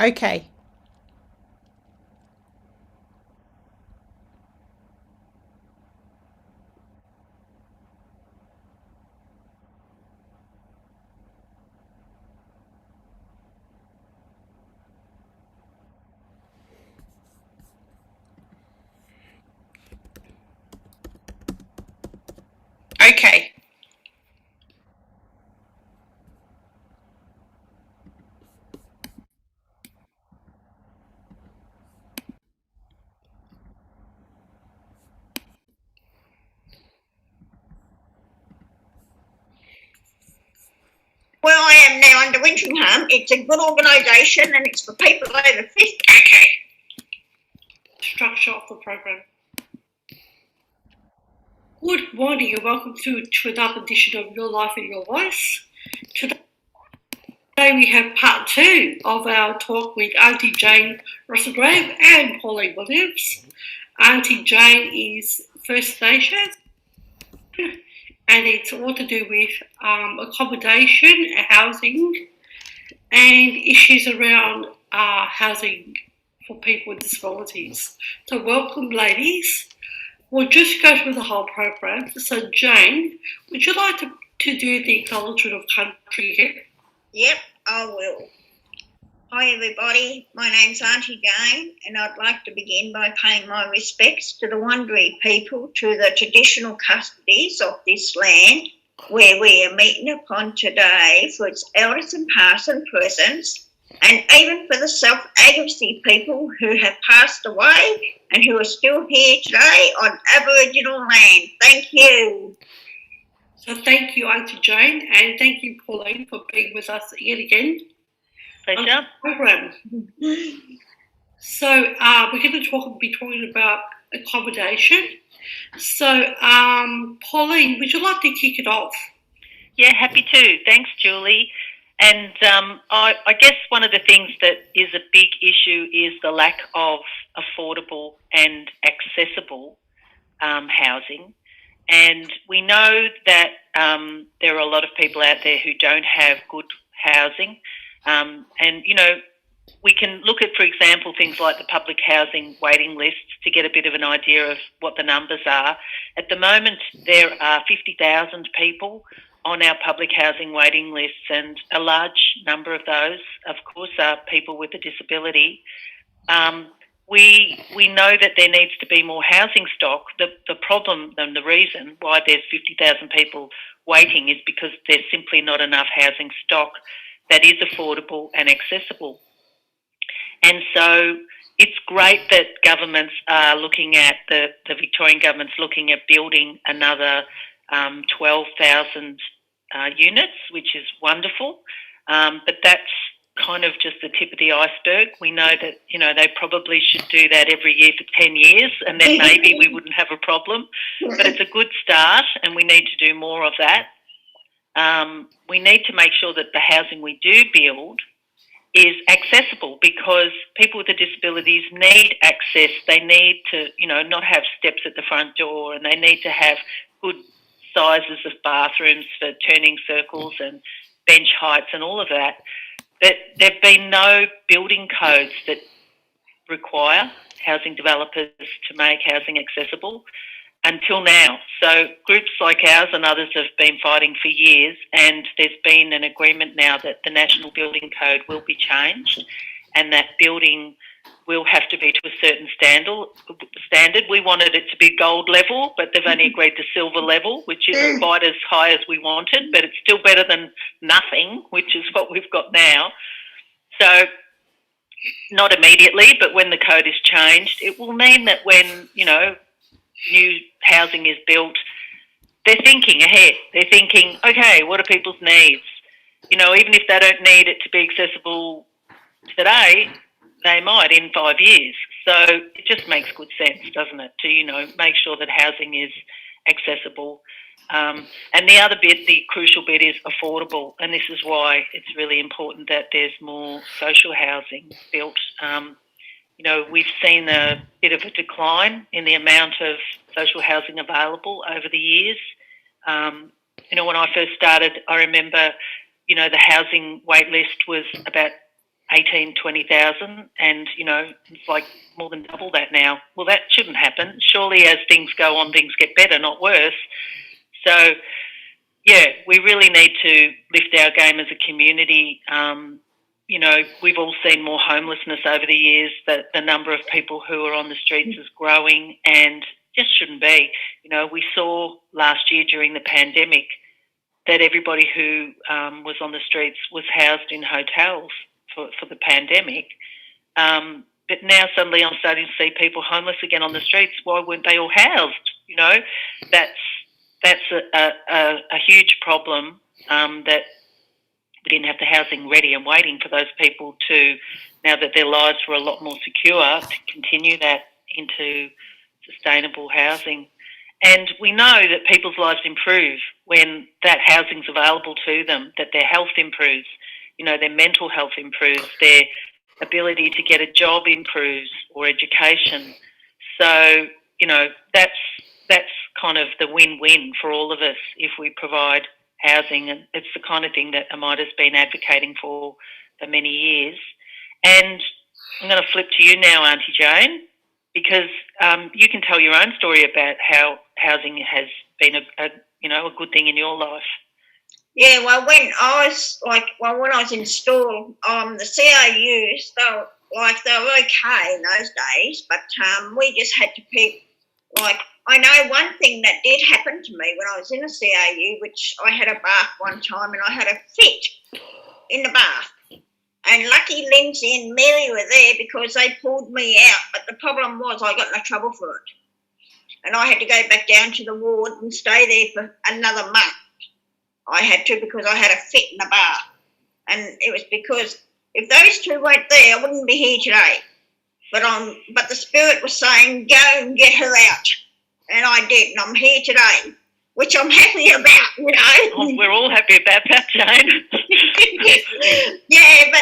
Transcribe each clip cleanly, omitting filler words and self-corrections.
Okay. Okay. Well, I am now under Wintringham. It's a good organisation and it's for people over 50. Okay. Structure of the program. Good morning and welcome to another edition of Your Life in Your Voice. Today we have part 2 of our talk with Auntie Jane Rosengrave and Pauline Williams. Auntie Jane is First Nation and it's all to do with accommodation, housing and issues around housing for people with disabilities. So welcome ladies. We'll just go through the whole program. So Jane, would you like to do the acknowledgement of country here? Yep, I will. Hi everybody, my name's Auntie Jane and I'd like to begin by paying my respects to the Wurundjeri people, to the traditional custodies of this land where we are meeting upon today, for its elders and past and present, and even for the self-advocacy people who have passed away and who are still here today on Aboriginal land. Thank you. So thank you, Auntie Jane, and thank you, Pauline, for being with us yet again. Pleasure. Program. So we're going to be talking about accommodation. So Pauline, would you like to kick it off? Yeah, happy to. Thanks, Julie. And I guess one of the things that is a big issue is the lack of affordable and accessible housing. And we know that there are a lot of people out there who don't have good housing. And, you know, we can look at, for example, things like the public housing waiting lists to get a bit of an idea of what the numbers are. At the moment, there are 50,000 people on our public housing waiting lists, and a large number of those, of course, are people with a disability. We know that there needs to be more housing stock. The problem and the reason why there's 50,000 people waiting is because there's simply not enough housing stock that is affordable and accessible. And so it's great that governments are looking at, the Victorian government's looking at building another 12,000 units, which is wonderful. But that's kind of just the tip of the iceberg. We know that, you know, they probably should do that every year for 10 years and then maybe we wouldn't have a problem. But it's a good start and we need to do more of that. We need to make sure that the housing we do build is accessible, because people with disabilities need access. They need to, you know, not have steps at the front door, and they need to have good sizes of bathrooms for turning circles and bench heights and all of that. But there have been no building codes that require housing developers to make housing accessible until now. So groups like ours and others have been fighting for years, and there's been an agreement now that the National Building Code will be changed and that building will have to be to a certain standard. We wanted it to be gold level, but they've only agreed to silver level, which isn't quite as high as we wanted, but it's still better than nothing, which is what we've got now. So not immediately, but when the code is changed, it will mean that when, you know, new housing is built, they're thinking ahead. They're thinking, okay, what are people's needs? You know, even if they don't need it to be accessible today, they might in 5 years. So it just makes good sense, doesn't it, to, you know, make sure that housing is accessible. And the other bit, the crucial bit, is affordable. And this is why it's really important that there's more social housing built. You know, we've seen a bit of a decline in the amount of social housing available over the years. You know, when I first started, I remember, you know, the housing wait list was about 18, 20,000, and, you know, it's like more than double that now. Well, that shouldn't happen. Surely as things go on, things get better, not worse. So, yeah, we really need to lift our game as a community. You know, we've all seen more homelessness over the years, that the number of people who are on the streets is growing and just shouldn't be. You know, we saw last year during the pandemic that everybody who was on the streets was housed in hotels for the pandemic. But now suddenly I'm starting to see people homeless again on the streets. Why weren't they all housed? You know, that's a huge problem, that we didn't have the housing ready and waiting for those people to, now that their lives were a lot more secure, to continue that into sustainable housing. And we know that people's lives improve when that housing's available to them, that their health improves, you know, their mental health improves, their ability to get a job improves, or education. So, you know, that's kind of the win-win for all of us if we provide housing, and it's the kind of thing that Amida's been advocating for many years. And I'm going to flip to you now, Auntie Jane, because you can tell your own story about how housing has been a good thing in your life. Yeah, well, when I was in school, the CIUs, they were okay in those days, but we just had to keep, I know one thing that did happen to me when I was in a CIU, which I had a bath one time and I had a fit in the bath. And lucky Lindsay and Mary were there because they pulled me out, but the problem was I got no trouble for it. And I had to go back down to the ward and stay there for another month. I had to, because I had a fit in the bath. And it was because if those two weren't there, I wouldn't be here today. But the Spirit was saying, go and get her out. And I did, and I'm here today, which I'm happy about, you know. Oh, we're all happy about that, Jane. Yeah, but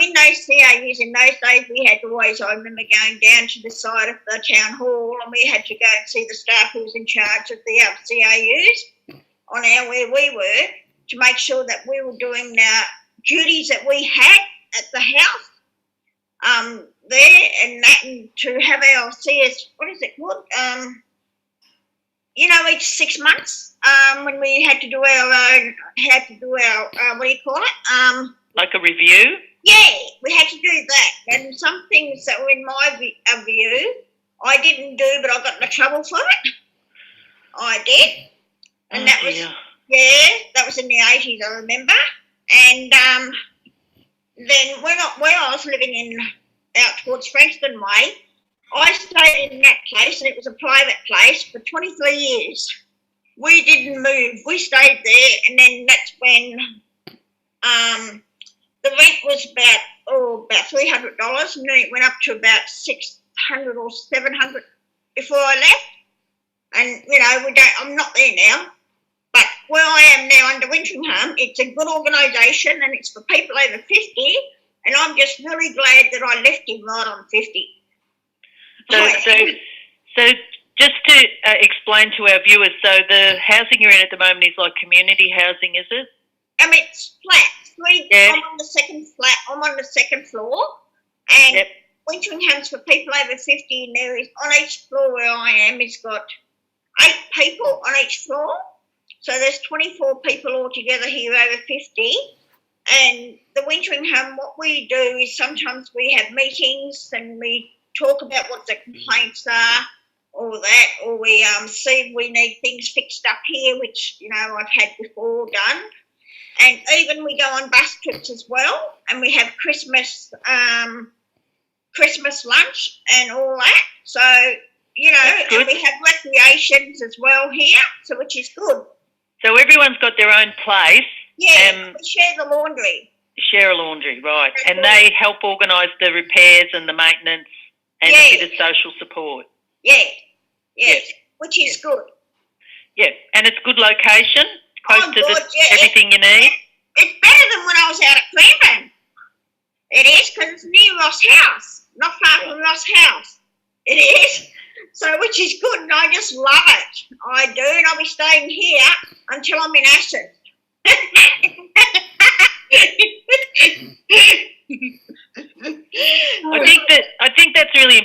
in those CAUs, in those days, we had to always, I remember going down to the side of the town hall, and we had to go and see the staff who was in charge of the CAUs on where we were, to make sure that we were doing the duties that we had at the house there, and that, and to have our CS, what is it called? You know, each 6 months, when we had to do our what do you call it? Like a review? Yeah, we had to do that. And some things that were in my view, I didn't do, but I got in trouble for it. I did. And that was in the 80s, I remember. And then when I was living out towards Frankston Way, I stayed in that place, and it was a private place, for 23 years. We didn't move. We stayed there, and then that's when the rent was about $300, and then it went up to about $600 or $700 before I left. And, you know, I'm not there now. But where I am now under Wintringham, it's a good organisation, and it's for people over 50, and I'm just really glad that I left him right on 50. So just to explain to our viewers, so the housing you're in at the moment is like community housing, is it? It's flat. Yeah. I'm on the second flat. I'm on the second floor, and Wintringham's for people over 50, and there is, on each floor where I am, it's got 8 people on each floor. So there's 24 people altogether here over 50. And the Wintringham, what we do is sometimes we have meetings and we talk about what the complaints are, or that, or we see if we need things fixed up here, which, you know, I've had before done. And even we go on bus trips as well, and we have Christmas lunch and all that. So, you know, and we have recreations as well here, so which is good. So everyone's got their own place. Yeah, we share the laundry. Share a laundry, right. That's and they help organise the repairs and the maintenance and a bit of social support. Yes, which is good. Yeah, and it's good location, close to everything you need. It's better than when I was out at Cranbourne. It is, because it's near Ross House, not far from Ross House. It is, so which is good, and I just love it. I do, and I'll be staying here until I'm in Ashton.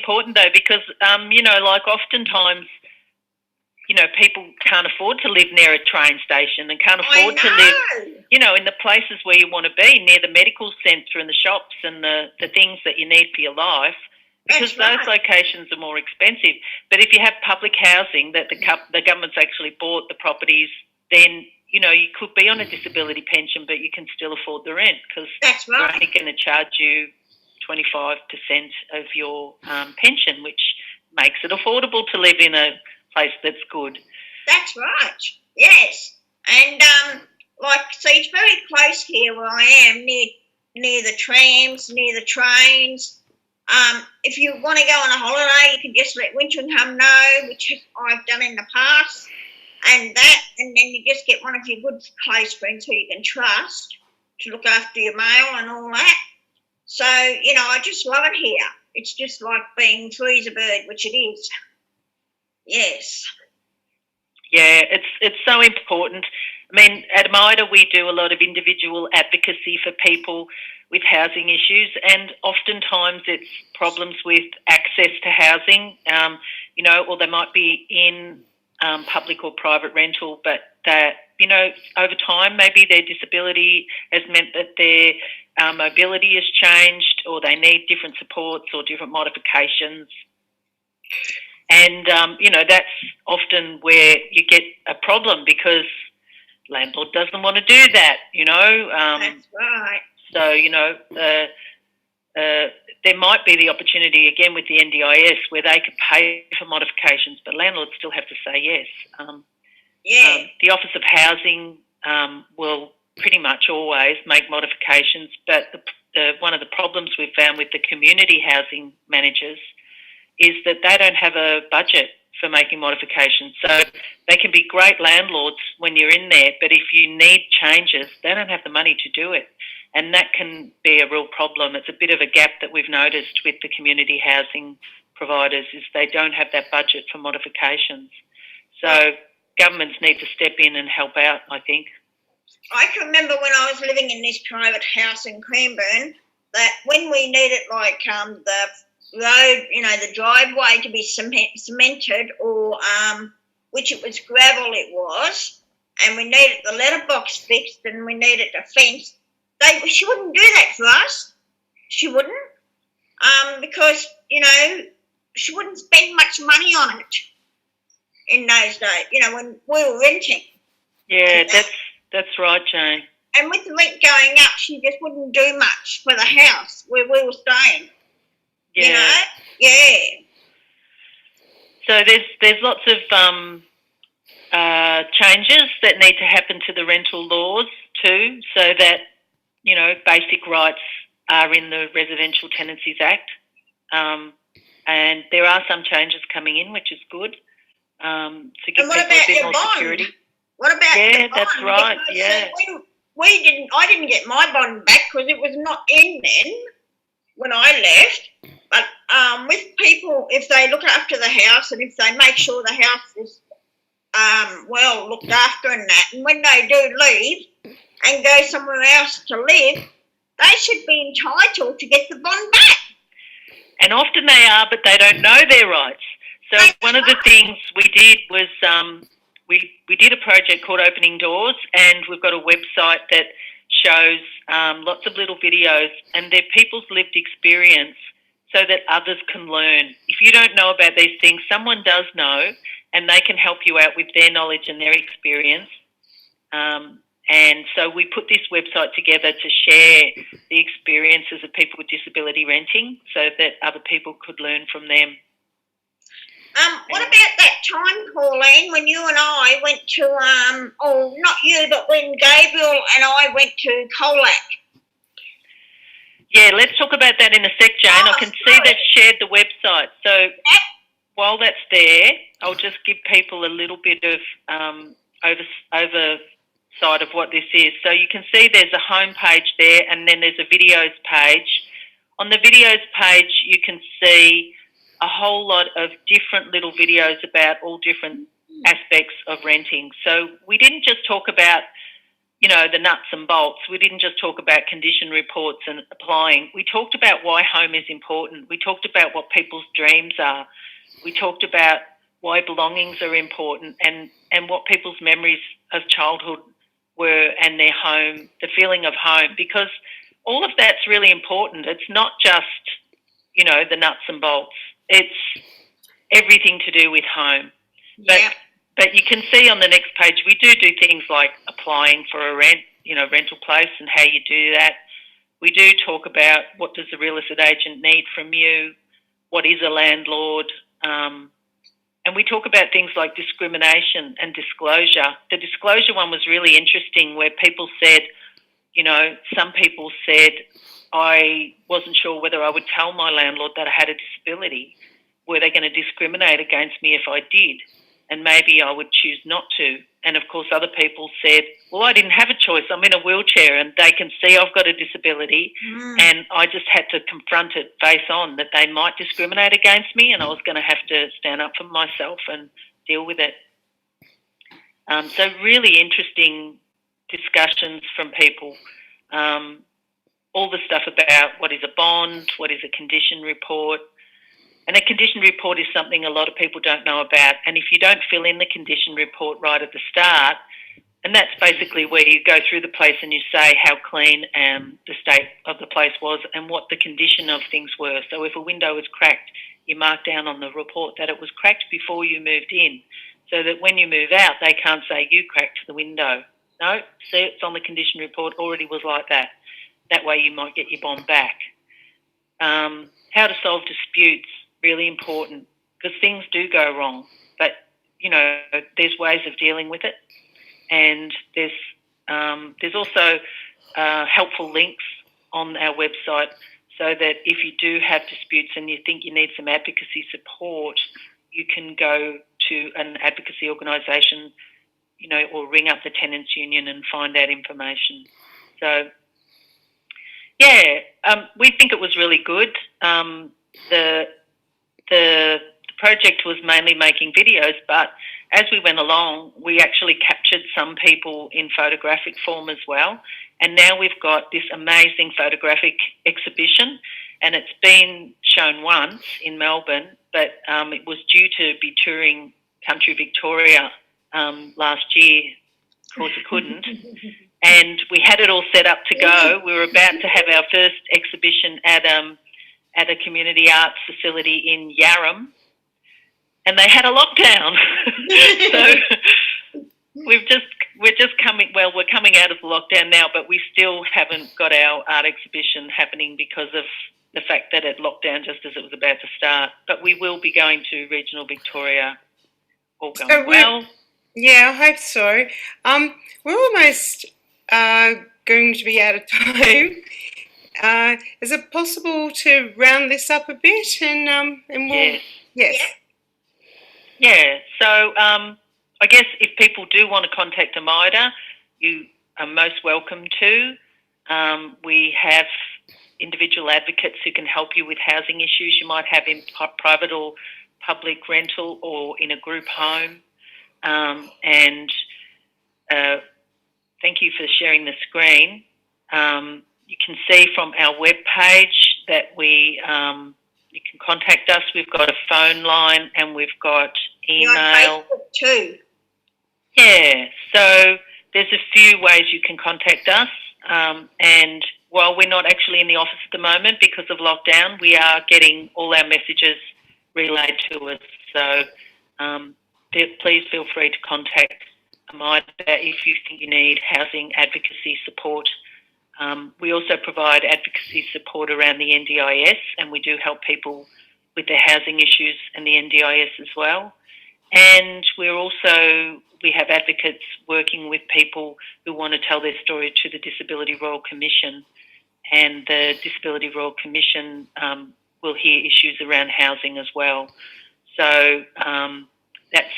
important though, because, like oftentimes, people can't afford to live near a train station and can't afford to live, in the places where you want to be, near the medical centre and the shops and the things that you need for your life, because those locations are more expensive. But if you have public housing that the government's actually bought the properties, then, you could be on a disability pension, but you can still afford the rent because they're only going to charge you 25% of your pension, which makes it affordable to live in a place that's good. That's right, yes. And, see, it's very close here where I am, near the trams, near the trains. If you want to go on a holiday, you can just let Winchlingham know, which I've done in the past, and then you just get one of your good close friends who you can trust to look after your mail and all that. So, I just love it here. It's just like being free as a bird, which it is. Yes. Yeah, it's so important. I mean, at MIDA we do a lot of individual advocacy for people with housing issues, and oftentimes it's problems with access to housing, or they might be in public or private rental, but that, over time maybe their disability has meant that their mobility has changed, or they need different supports or different modifications. And, that's often where you get a problem because landlord doesn't want to do that, That's right. So, there might be the opportunity, again, with the NDIS where they could pay for modifications, but landlords still have to say yes. The Office of Housing will pretty much always make modifications, but one of the problems we've found with the community housing managers is that they don't have a budget for making modifications. So they can be great landlords when you're in there, but if you need changes, they don't have the money to do it. And that can be a real problem. It's a bit of a gap that we've noticed with the community housing providers is they don't have that budget for modifications. So governments need to step in and help out, I think. I can remember when I was living in this private house in Cranbourne that when we needed the road, the driveway to be cemented or which it was gravel it was, and we needed the letterbox fixed and we needed a fence, she wouldn't do that for us. She wouldn't, because, she wouldn't spend much money on it in those days, when we were renting. Yeah, that's right, Jane. And with the rent going up, she just wouldn't do much for the house where we were staying. Yeah. Yeah. So there's lots of changes that need to happen to the rental laws too, so that basic rights are in the Residential Tenancies Act, and there are some changes coming in, which is good to give people a bit more security. What about the bond? That's right. Because I didn't get my bond back because it was not in then when I left. But with people, if they look after the house and if they make sure the house is well looked after and that, and when they do leave and go somewhere else to live, they should be entitled to get the bond back. And often they are, but they don't know their rights. So one of the things we did was we did a project called Opening Doors, and we've got a website that shows lots of little videos, and they're people's lived experience so that others can learn. If you don't know about these things, someone does know, and they can help you out with their knowledge and their experience. And so we put this website together to share the experiences of people with disability renting so that other people could learn from them. What about that time, Pauline, when you and I went to, not you, but when Gabriel and I went to Colac? Yeah, let's talk about that in a sec, Jane. I can see they've shared the website. So while that's there, I'll just give people a little bit of oversight of what this is. So you can see there's a home page there, and then there's a videos page. On the videos page, you can see a whole lot of different little videos about all different aspects of renting. So we didn't just talk about the nuts and bolts. We didn't just talk about condition reports and applying. We talked about why home is important. We talked about what people's dreams are. We talked about why belongings are important and what people's memories of childhood were and their home, the feeling of home, because all of that's really important. It's not just, the nuts and bolts. It's everything to do with home. Yeah. But you can see on the next page, we do things like applying for a rental place and how you do that. We do talk about what does the real estate agent need from you, what is a landlord, and we talk about things like discrimination and disclosure. The disclosure one was really interesting where people said, some people said, I wasn't sure whether I would tell my landlord that I had a disability. Were they going to discriminate against me if I did? And maybe I would choose not to. And of course, other people said, well, I didn't have a choice. I'm in a wheelchair and they can see I've got a disability. And I just had to confront it face on that they might discriminate against me and I was going to have to stand up for myself and deal with it. So really interesting discussions from people. All the stuff about what is a bond, what is a condition report. And a condition report is something a lot of people don't know about. And if you don't fill in the condition report right at the start, and that's basically where you go through the place and you say how clean the state of the place was and what the condition of things were. So if a window was cracked, you mark down on the report that it was cracked before you moved in, so that when you move out, they can't say you cracked the window. No, see, it's on the condition report, already was like that. That way you might get your bond back. How to solve disputes. Really important because things do go wrong, but there's ways of dealing with it, and there's also helpful links on our website so that if you do have disputes and you think you need some advocacy support, you can go to an advocacy organisation, or ring up the tenants union and find that information. So we think it was really good. The project was mainly making videos, but as we went along, we actually captured some people in photographic form as well. And now we've got this amazing photographic exhibition, and it's been shown once in Melbourne, but it was due to be touring country Victoria last year. Of course, it couldn't. And we had it all set up to go. We were about to have our first exhibition at a community arts facility in Yarram, and they had a lockdown. So we're coming out of the lockdown now, but we still haven't got our art exhibition happening because of the fact that it locked down just as it was about to start. But we will be going to regional Victoria, all going well. Yeah, I hope so. We're almost going to be out of time. Is it possible to round this up a bit and we'll... Yes. Yeah. So I guess if people do want to contact Amida, you are most welcome to. We have individual advocates who can help you with housing issues you might have in private or public rental or in a group home. And thank you for sharing the screen. You can see from our webpage that you can contact us. We've got a phone line and we've got email. You're on Facebook too. Yeah, so there's a few ways you can contact us. And while we're not actually in the office at the moment because of lockdown, we are getting all our messages relayed to us. So please feel free to contact Amida if you think you need housing advocacy support. We also provide advocacy support around the NDIS, and we do help people with their housing issues and the NDIS as well. And we have advocates working with people who want to tell their story to the Disability Royal Commission, and the Disability Royal Commission will hear issues around housing as well. So that's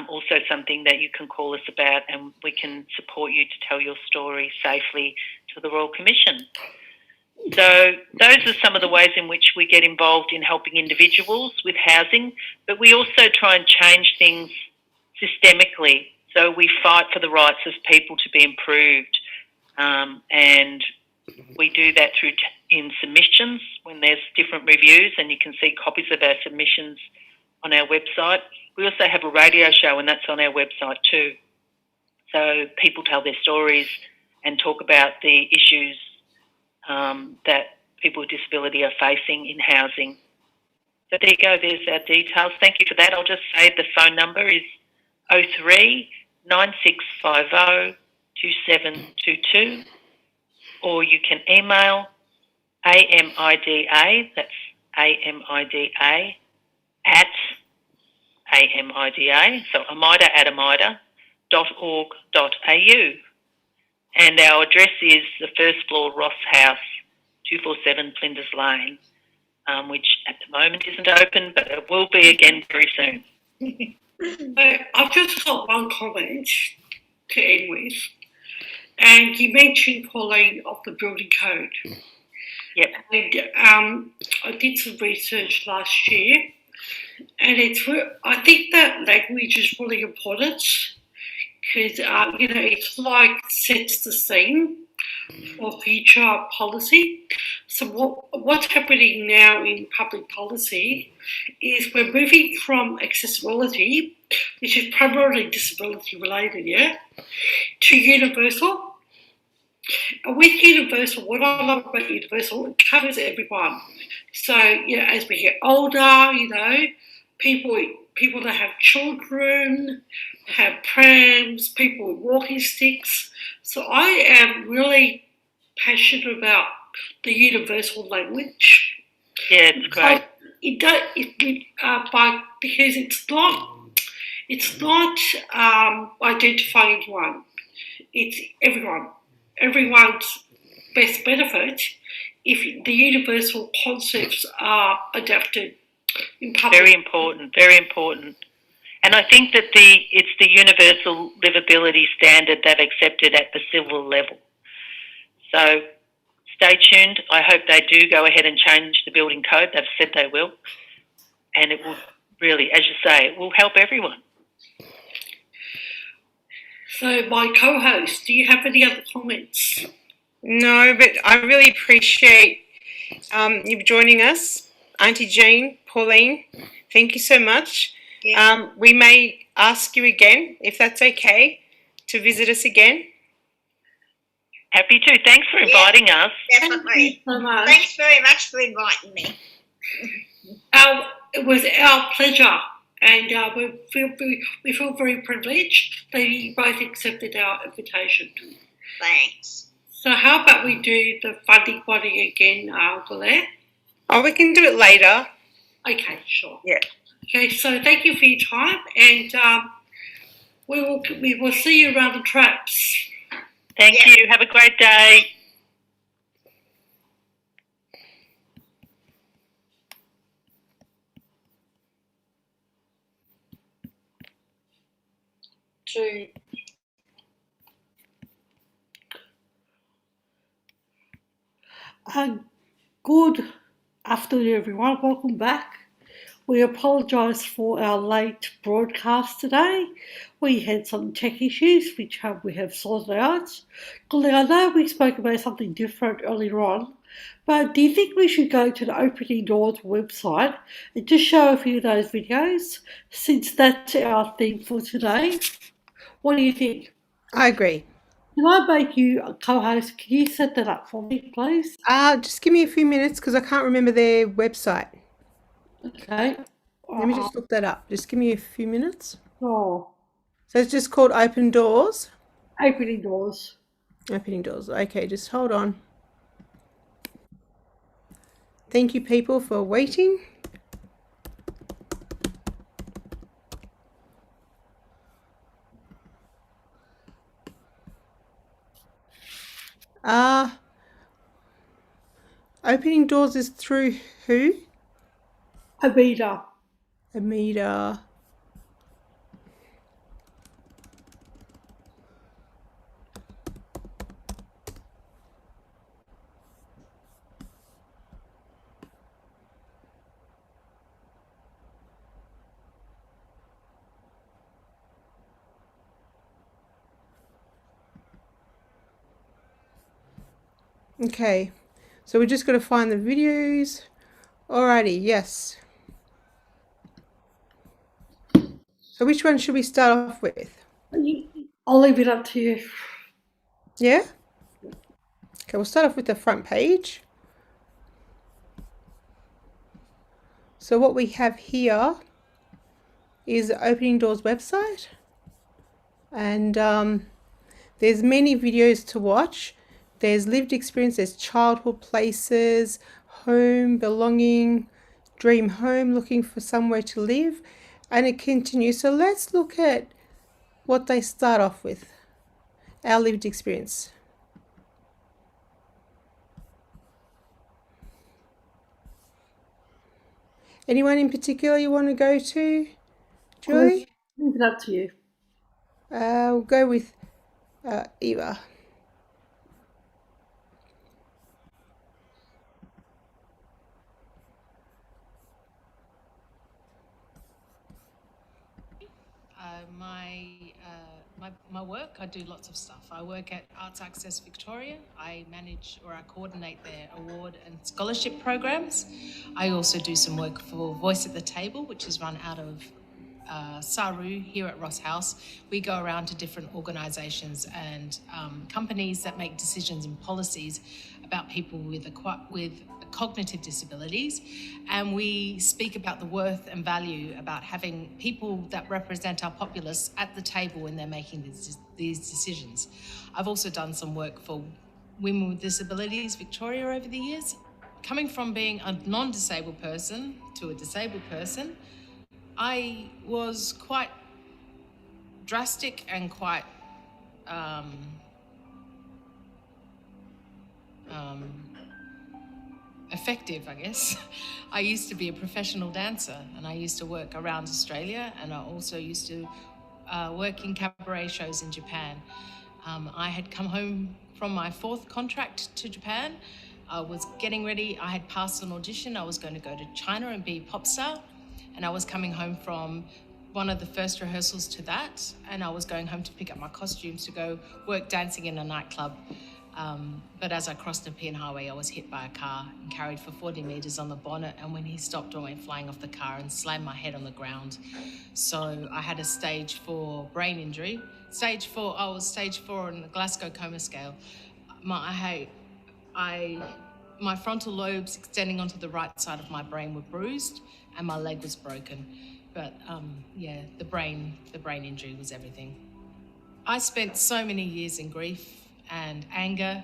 also something that you can call us about, and we can support you to tell your story safely to the Royal Commission. So those are some of the ways in which we get involved in helping individuals with housing, but we also try and change things systemically. So we fight for the rights of people to be improved. and we do that through in submissions when there's different reviews, and you can see copies of our submissions on our website. We also have a radio show, and that's on our website too. So people tell their stories and talk about the issues that people with disability are facing in housing. So there you go, there's our details. Thank you for that. I'll just say the phone number is 03 9650 2722, or you can email AMIDA, that's AMIDA, at AMIDA, so amida@amida.org.au. And our address is the first floor, Ross House, 247 Flinders Lane, which at the moment isn't open, but it will be again very soon. I've just got one comment to end with. And you mentioned, Pauline, of the building code. Yep. And I did some research last year, and I think that language is really important because, it's like sets the scene for future policy. So what's happening now in public policy is we're moving from accessibility, which is primarily disability related, to universal. And with universal, what I love about universal, it covers everyone. So, as we get older, people that have children, have prams, people with walking sticks. So I am really passionate about the universal language. Yeah, it's great. Because it's not identifying anyone. It's everyone. Everyone's best benefit if the universal concepts are adapted in public. Very important, very important. And I think that it's the universal livability standard they've accepted at the civil level. So stay tuned. I hope they do go ahead and change the building code. They've said they will. And it will really, as you say, it will help everyone. So my co-host, do you have any other comments? No, but I really appreciate you joining us, Auntie Jean, Pauline. Thank you so much. Yeah. We may ask you again, if that's okay, to visit us again. Happy to. Thanks for inviting us. Definitely. Thank you so much. Thanks very much for inviting me. It was our pleasure, and we feel very privileged that you both accepted our invitation. Thanks. So how about we do the funding body again, Blair? Oh, we can do it later. Okay, sure. Yeah. Okay, so thank you for your time, and we will see you around the traps. Thank you. Have a great day. Good afternoon, everyone. Welcome back. We apologise for our late broadcast today. We had some tech issues, which we have sorted out. I know we spoke about something different earlier on, but do you think we should go to the Opening Doors website and just show a few of those videos, since that's our theme for today? What do you think? I agree. Can I make you a co-host? Can you set that up for me, please? Just give me a few minutes because I can't remember their website. Okay. Let me just look that up. Just give me a few minutes. Oh, So it's just called Open Doors. Opening Doors. Opening Doors. Okay, just hold on. Thank you, people, for waiting. Opening Doors is through who? Amida. Amida. Okay, so we're just going to find the videos. Alrighty, yes. So which one should we start off with? I'll leave it up to you. Yeah? Okay, we'll start off with the front page. So what we have here is the Opening Doors website. And there's many videos to watch. There's lived experience, there's childhood places, home, belonging, dream home, looking for somewhere to live. And it continues. So let's look at what they start off with. Our lived experience. Anyone in particular you want to go to, Julie? Leave it up to you. We'll go with Eva. My work, I do lots of stuff. I work at Arts Access Victoria. I manage or I coordinate their award and scholarship programs. I also do some work for Voice at the Table, which is run out of Saru here at Ross House. We go around to different organisations and companies that make decisions and policies about people with cognitive disabilities, and we speak about the worth and value about having people that represent our populace at the table when they're making these decisions. I've also done some work for Women with Disabilities Victoria over the years. Coming from being a non-disabled person to a disabled person, I was quite drastic and quite effective, I guess. I used to be a professional dancer and I used to work around Australia, and I also used to work in cabaret shows in Japan. I had come home from my 4th contract to Japan. I was getting ready. I had passed an audition. I was going to go to China and be a pop star, and I was coming home from one of the first rehearsals to that, and I was going home to pick up my costumes to go work dancing in a nightclub. But as I crossed the Nepean Highway, I was hit by a car and carried for 40 metres on the bonnet, and when he stopped, I went flying off the car and slammed my head on the ground. So I had a stage 4 brain injury. I was stage 4 on the Glasgow coma scale. My frontal lobes extending onto the right side of my brain were bruised and my leg was broken. But the brain injury was everything. I spent so many years in grief and anger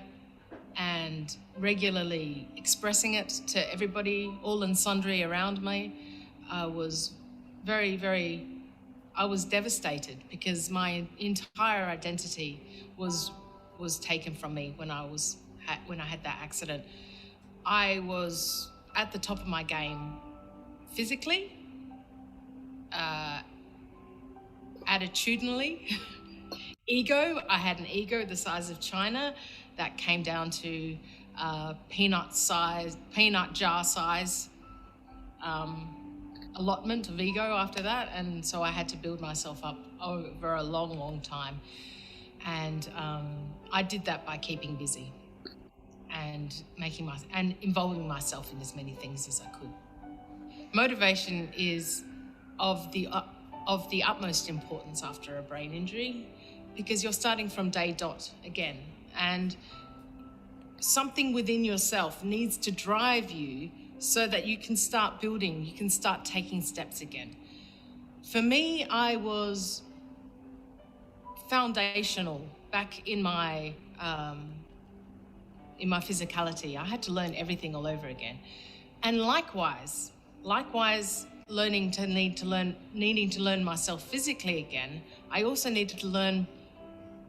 and regularly expressing it to everybody, all and sundry around me. I was I was devastated because my entire identity was taken from me when I had that accident. I was at the top of my game physically, attitudinally, ego. I had an ego the size of China that came down to peanut jar size allotment of ego after that, and so I had to build myself up over a long time, and I did that by keeping busy and involving myself in as many things as I could. Motivation is of the utmost importance after a brain injury, because you're starting from day dot again, and something within yourself needs to drive you so that you can start building, you can start taking steps again. For me, I was foundational back in my physicality. I had to learn everything all over again. And likewise, needing to learn myself physically again, I also needed to learn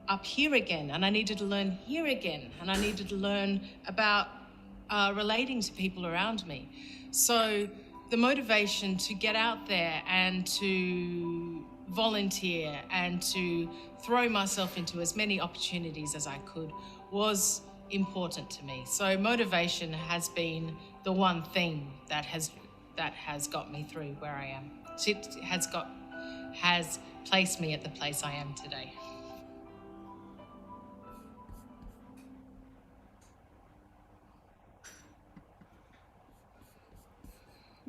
up here again, and I needed to learn here again, and I needed to learn about relating to people around me. So the motivation to get out there and to volunteer and to throw myself into as many opportunities as I could was important to me. So motivation has been the one thing that has got me through where I am. It has placed me at the place I am today.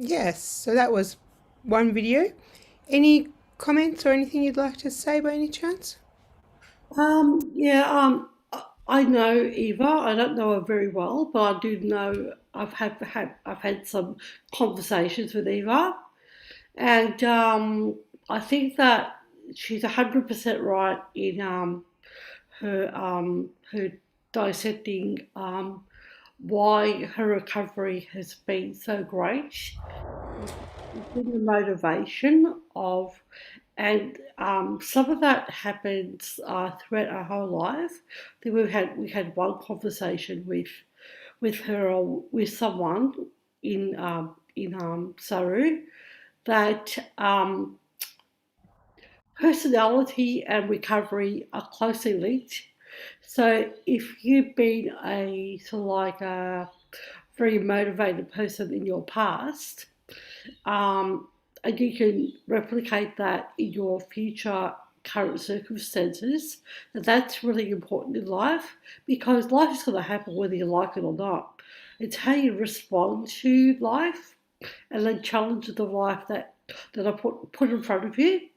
Yes, so that was one video. Any comments or anything you'd like to say by any chance? I know Eva. I don't know her very well, but I do know I've had some conversations with Eva, and I think that she's 100% right in her dissecting why her recovery has been so great. It's been the motivation of, and some of that happens throughout our whole life. I think we had one conversation with her or with someone in Saru that personality and recovery are closely linked. So if you've been a sort of like a very motivated person in your past, and you can replicate that in your future current circumstances, that's really important in life because life is going to happen whether you like it or not. It's how you respond to life and then challenge the life that I put in front of you.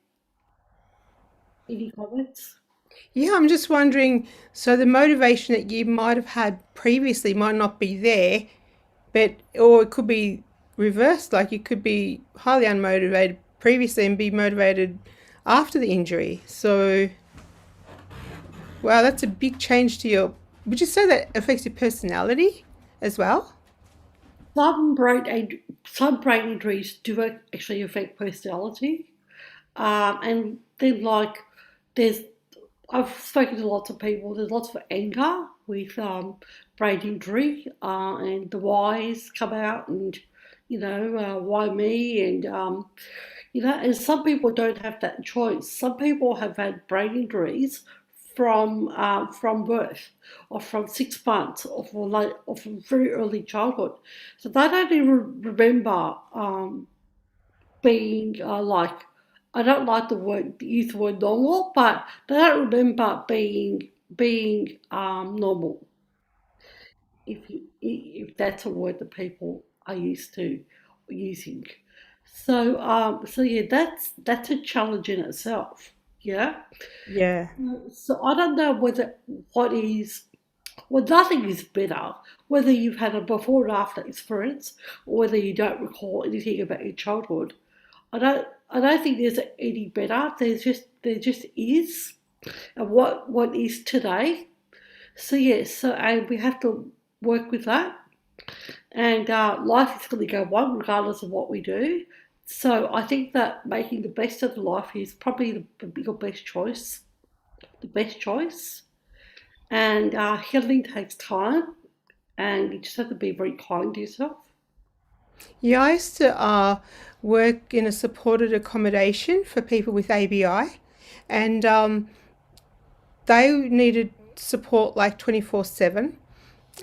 Any comments? Yeah, I'm just wondering, so the motivation that you might have had previously might not be there, but or it could be reversed, like you could be highly unmotivated previously and be motivated after the injury. So, wow, that's a big change to your. Would you say that affects your personality as well? Some brain injuries do actually affect personality, and then like there's I've spoken to lots of people. There's lots of anger with brain injury, and the whys come out, and why me, and and some people don't have that choice. Some people have had brain injuries from birth, or from 6 months, or from very early childhood. So they don't even remember being like, I don't like use the word normal, but they don't remember being normal, if that's a word that people are used to using. So yeah, that's a challenge in itself. Yeah. Yeah. So I don't know well, nothing is better whether you've had a before and after experience or whether you don't recall anything about your childhood. I don't think there's any better. There just is, and what is today. So yes, and we have to work with that. And life is going to go on regardless of what we do. So I think that making the best of the life is probably your best choice. The best choice. And healing takes time, and you just have to be very kind to yourself. Yeah, I used to work in a supported accommodation for people with ABI, and they needed support like 24/7.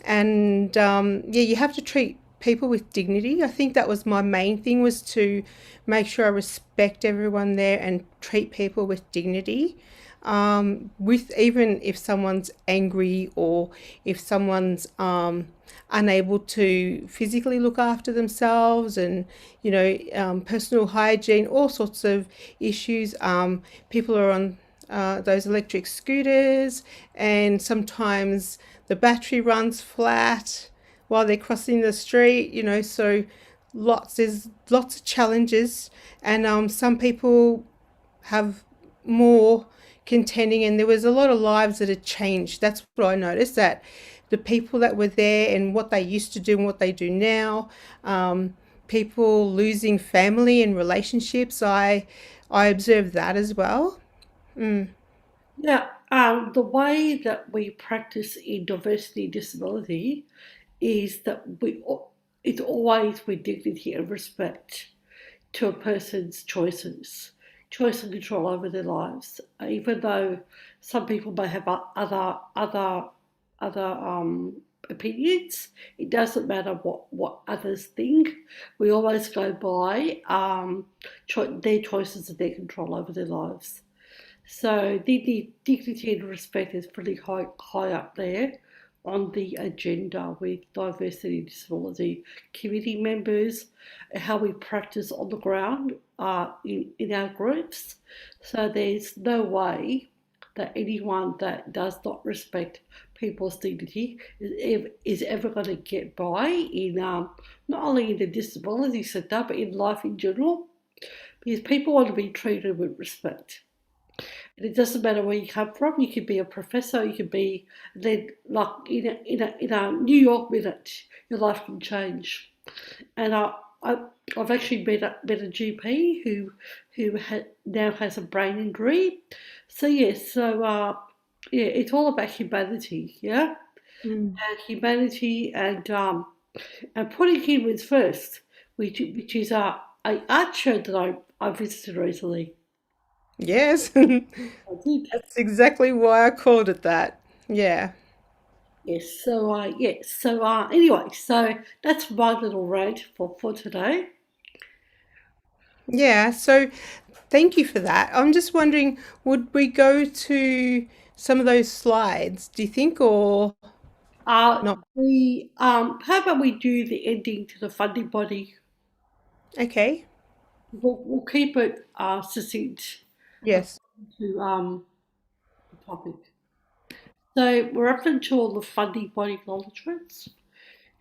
And yeah, you have to treat people with dignity. I think that was my main thing, was to make sure I respect everyone there and treat people with dignity. With even if someone's angry or if someone's unable to physically look after themselves, and personal hygiene, all sorts of issues. People are on those electric scooters, and sometimes the battery runs flat while they're crossing the street. So there's lots of challenges, and some people have more contending, and there was a lot of lives that had changed. That's what I noticed, that the people that were there and what they used to do and what they do now, people losing family and relationships, I observed that as well. Yeah, the way that we practice in diversity and disability is that it's always with dignity and respect to a person's choice and control over their lives. Even though some people may have other opinions, it doesn't matter what others think. We always go by their choices and their control over their lives. So the dignity and respect is pretty high up there on the agenda with diversity and disability committee members, how we practice on the ground in our groups. So there's no way that anyone that does not respect people's dignity is ever going to get by in not only in the disability sector but in life in general, because people want to be treated with respect. And it doesn't matter where you come from. You could be a professor. You could be then like in a New York minute, your life can change. And I've actually met a GP who now has a brain injury. So yes, yeah, it's all about humanity, yeah, and humanity and putting humans first, which is a art show that I visited recently. Yes, I did. that's exactly why I called it that. Yeah. Yes. Anyway, so that's my little rant for today. Yeah, so thank you for that. I'm just wondering, would we go to some of those slides, do you think, or not? How about we do the ending to the funding body? Okay. We'll keep it succinct Yes. to the topic. So we're up until all the funding body acknowledgements.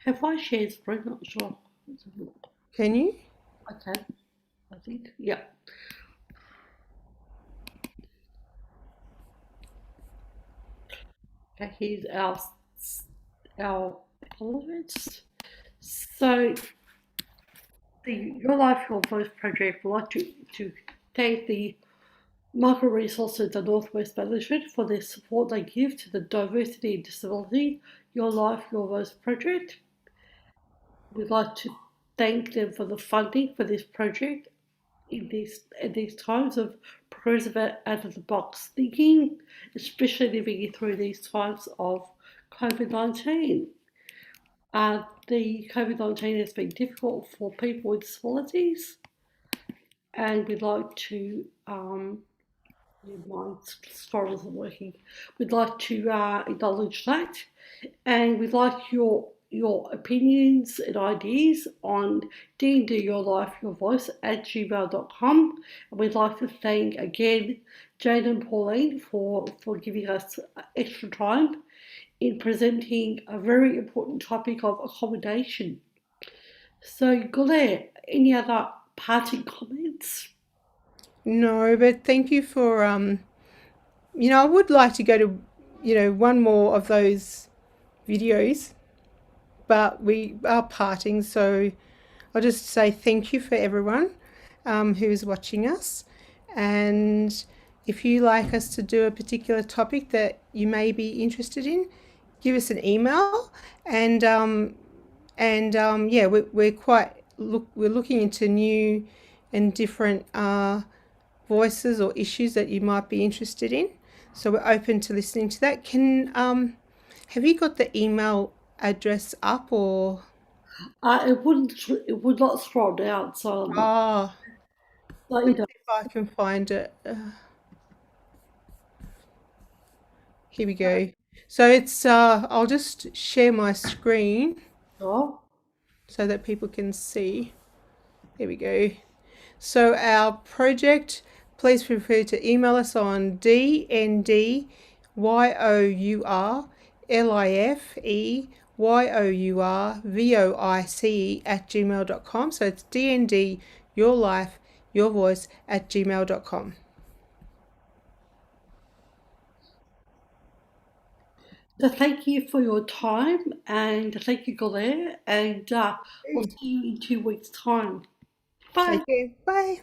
Have I shared screen? Not sure. Let's have a look. Can you? Okay, I think. Yeah. Okay, here's our acknowledgements. So the Your Life, Your Voice project would like to thank the Micro Resources and Northwest Management for their support they give to the Diversity and Disability Your Life, Your Voice project. We'd like to thank them for the funding for this project in these times of progressive out of the box thinking, especially living through these times of COVID-19. The COVID-19 has been difficult for people with disabilities, and we'd like to my scroll isn't working. We'd like to acknowledge that, and we'd like your opinions and ideas on D&D Your Life, Your Voice at gmail.com. And we'd like to thank again Jane and Pauline for giving us extra time in presenting a very important topic of accommodation. So, Claire, any other parting comments? No, but thank you for I would like to go to one more of those videos, but we are parting, so I'll just say thank you for everyone who is watching us. And if you like us to do a particular topic that you may be interested in, give us an email. And yeah, we're looking into new and different voices or issues that you might be interested in. So we're open to listening to that. Have you got the email address up or? It would not scroll down, so Let me see if I can find it. Here we go. So it's I'll just share my screen so So thank you for your time, and thank you, Claire, and we'll see you in 2 weeks' time. Bye. Take care. Bye.